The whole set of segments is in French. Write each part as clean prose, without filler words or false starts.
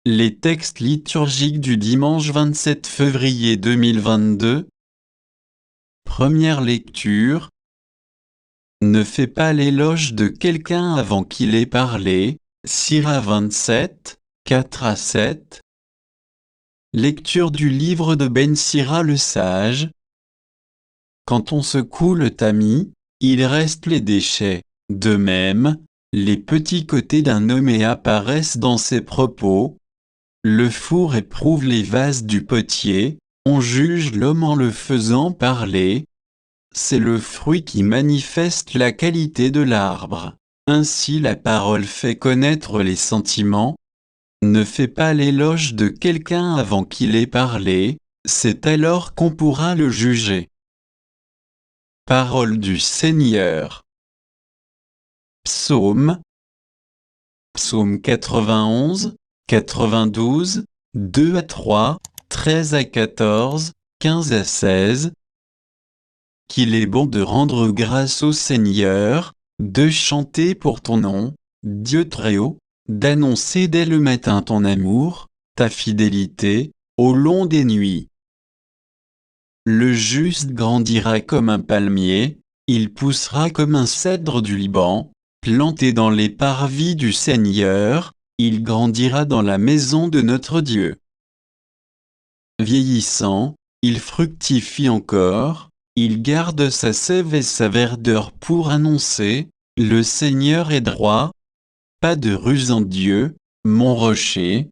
Les textes liturgiques du dimanche 27 février 2022. Première lecture. Ne fais pas l'éloge de quelqu'un avant qu'il ait parlé. Sirach 27, 4-7. Lecture du livre de Ben Sira le sage. Quand on secoue le tamis, il reste les déchets. De même, les petits côtés d'un nommé apparaissent dans ses propos. Le four éprouve les vases du potier, on juge l'homme en le faisant parler. C'est le fruit qui manifeste la qualité de l'arbre. Ainsi la parole fait connaître les sentiments. Ne fais pas l'éloge de quelqu'un avant qu'il ait parlé, c'est alors qu'on pourra le juger. Parole du Seigneur. Psaume. Psaume 91, 92, 2-3, 13-14, 15-16. Qu'il est bon de rendre grâce au Seigneur, de chanter pour ton nom, Dieu très haut, d'annoncer dès le matin ton amour, ta fidélité, au long des nuits. Le juste grandira comme un palmier, il poussera comme un cèdre du Liban, planté dans les parvis du Seigneur, il grandira dans la maison de notre Dieu. Vieillissant, il fructifie encore, il garde sa sève et sa verdeur pour annoncer, le Seigneur est droit. Pas de ruse en Dieu, mon rocher.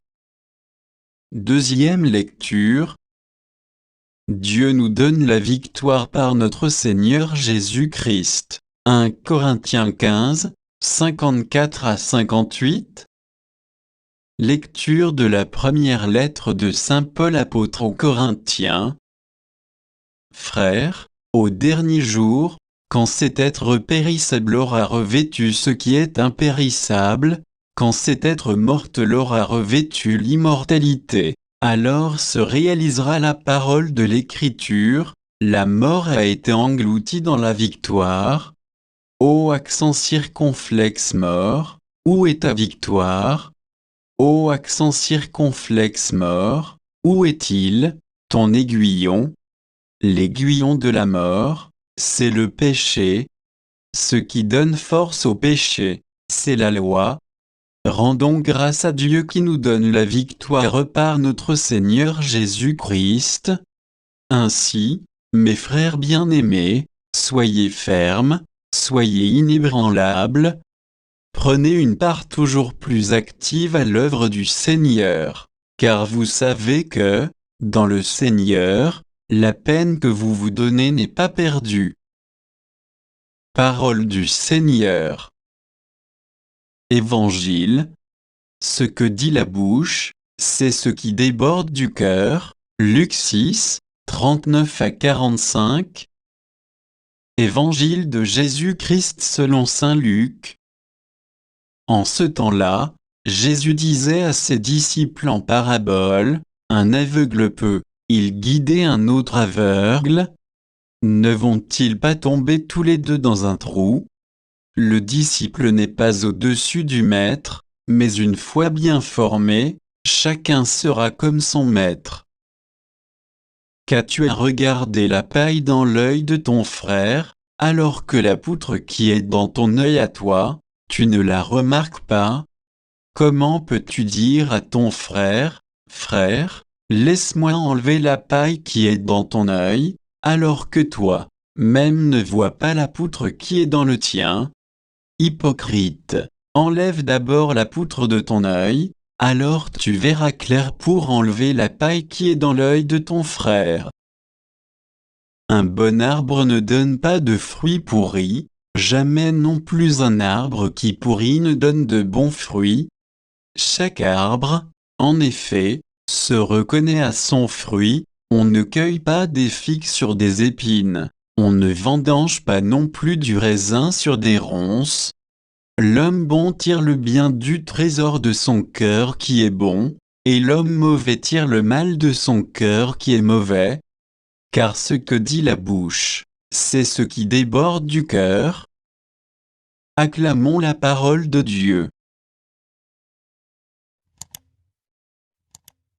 Deuxième lecture. Dieu nous donne la victoire par notre Seigneur Jésus-Christ. 1 Corinthiens 15, 54-58. Lecture de la première lettre de Saint Paul apôtre aux Corinthiens. Frères, au dernier jour, quand cet être périssable aura revêtu ce qui est impérissable, quand cet être mortel aura revêtu l'immortalité, alors se réalisera la parole de l'Écriture, la mort a été engloutie dans la victoire. Ô accent circonflexe mort, où est ta victoire? Ô accent circonflexe mort, où est-il, ton aiguillon? L'aiguillon de la mort, c'est le péché. Ce qui donne force au péché, c'est la loi. Rendons grâce à Dieu qui nous donne la victoire par notre Seigneur Jésus-Christ. Ainsi, mes frères bien-aimés, soyez fermes, soyez inébranlables. Prenez une part toujours plus active à l'œuvre du Seigneur, car vous savez que, dans le Seigneur, la peine que vous vous donnez n'est pas perdue. Parole du Seigneur. Évangile. Ce que dit la bouche, c'est ce qui déborde du cœur. Luc 6, 39-45. Évangile de Jésus-Christ selon saint Luc. En ce temps-là, Jésus disait à ses disciples en parabole, un aveugle peut, il guidait un autre aveugle. Ne vont-ils pas tomber tous les deux dans un trou? Le disciple n'est pas au-dessus du maître, mais une fois bien formé, chacun sera comme son maître. Qu'as-tu à regarder la paille dans l'œil de ton frère, alors que la poutre qui est dans ton œil à toi, tu ne la remarques pas? Comment peux-tu dire à ton frère, frère, laisse-moi enlever la paille qui est dans ton œil, alors que toi, même ne vois pas la poutre qui est dans le tien? Hypocrite, enlève d'abord la poutre de ton œil, alors tu verras clair pour enlever la paille qui est dans l'œil de ton frère. Un bon arbre ne donne pas de fruits pourris, jamais non plus un arbre qui pourrit ne donne de bons fruits. Chaque arbre, en effet, se reconnaît à son fruit. On ne cueille pas des figues sur des épines, on ne vendange pas non plus du raisin sur des ronces. L'homme bon tire le bien du trésor de son cœur qui est bon, et l'homme mauvais tire le mal de son cœur qui est mauvais. Car ce que dit la bouche, c'est ce qui déborde du cœur. Acclamons la parole de Dieu.